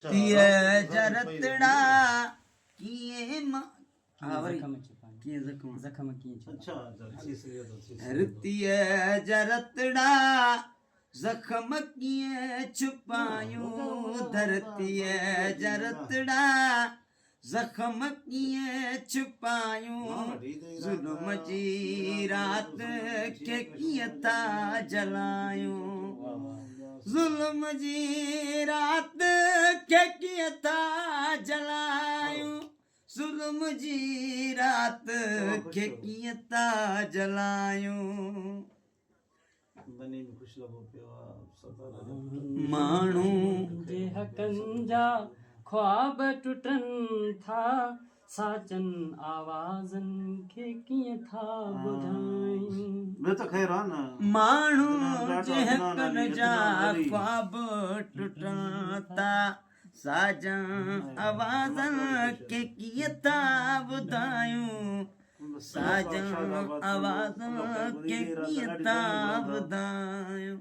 तीए जरतड़ा किए तीए जरतड़ा जख्म किए छुपायूं धरतीए जरतड़ा जख्म किए छुपायूं जुल्म जी रात के किए था जलायूं जुल्म जी रात के किए था जलायूं जुल्म जी रात के किए था जलायूं माण्हू जे हकनि जा ख्वाब टुटन था साचन आवाज़नि खे कीअं था ॿुधायूं माण्हू जे हकनि जा ख्वाब टुटन था साजन आवाज़नि खे कीअं था ॿुधायूं साजन आवाज़नि खे कीअं था ॿुधायूं